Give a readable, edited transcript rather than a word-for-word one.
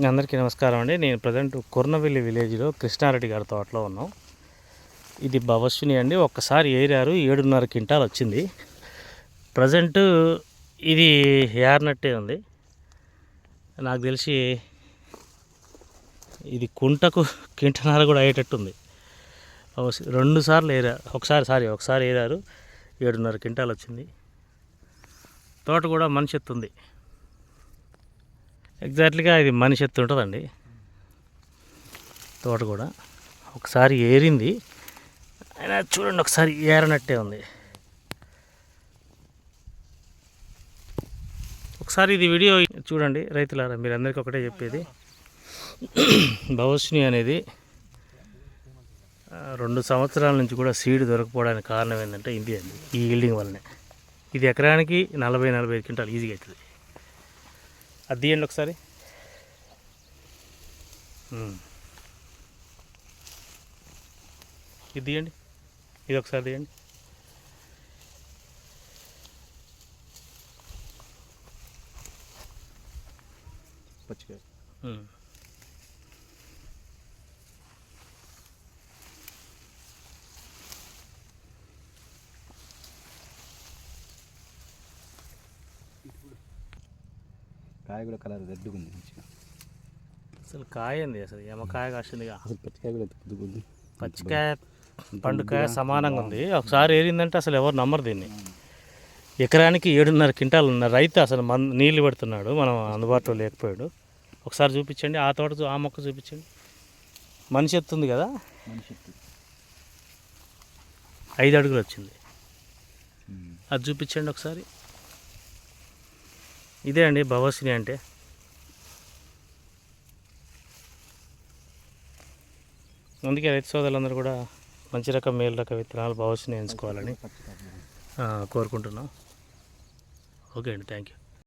అందరికీ నమస్కారం అండి. నేను ప్రజెంట్ కుర్నవెల్లి విలేజ్లో కృష్ణారెడ్డి గారి తోటలో ఉన్నాం. ఇది భవస్విని అండి. ఒక్కసారి ఏరారు 7.5 క్వింటాల్ వచ్చింది. ప్రజెంట్ ఇది ఏరనట్టే ఉంది. నాకు తెలిసి ఇది కుంటకు క్వింటనాలు కూడా అయ్యేటట్టుంది. 2 సార్లు ఏరారు. ఒకసారి ఏరారు 7.5 క్వింటాల్ వచ్చింది. తోట కూడా మనిషి ఎత్తుంది. ఎగ్జాక్ట్లీగా ఇది మనిషి ఎత్తు ఉంటుందండి. తోట కూడా ఒకసారి ఏరింది, అయినా చూడండి ఒకసారి ఏరనట్టే ఉంది. ఒకసారి ఇది వీడియో చూడండి రైతులారా, మీరు అందరికీ ఒకటే చెప్పేది, భవస్విని అనేది 2 సంవత్సరాల నుంచి కూడా సీడ్ దొరకపోవడానికి కారణం ఏంటంటే ఇది అండి, ఈ ఈల్డింగ్ వల్లనే. ఇది ఎకరానికి 40-45 క్వింటాల్ ఈజీగా అవుతుంది. అది తీయండి ఒకసారి. ఇది తీయండి, ఇది ఒకసారి తీయండి. పచ్చికాయ కాయ కూడా కలర్ రెడ్గా ఉంది మంచిగా. అసలు కాయ ఏంది, అసలు ఏమకాయ కాసిందిగా. అసలు పచ్చికాయ కూడా ఉంది. పచ్చికాయ పండుకాయ సమానంగా ఉంది. ఒకసారి ఏరిందంటే అసలు ఎవరు నమ్మరు దీన్ని. ఎకరానికి 7.5 క్వింటాల్ ఉన్న రైతు అసలు నీళ్ళు పెడుతున్నాడు, మనం అందుబాటులో లేకపోయాడు. ఒకసారి చూపించండి ఆ తోట, ఆ మొక్క చూపించండి. మనిషి ఎత్తుంది కదా, 5 అడుగులు వచ్చింది. అది చూపించండి ఒకసారి. ఇదే అండి భవస్విని అంటే. అందుకే రైతు సోదరులందరూ కూడా మంచి రకం మేలు రకం విత్తనాలు భవస్విని ఎంచుకోవాలని కోరుకుంటున్నాం. ఓకే అండి, థ్యాంక్ యూ.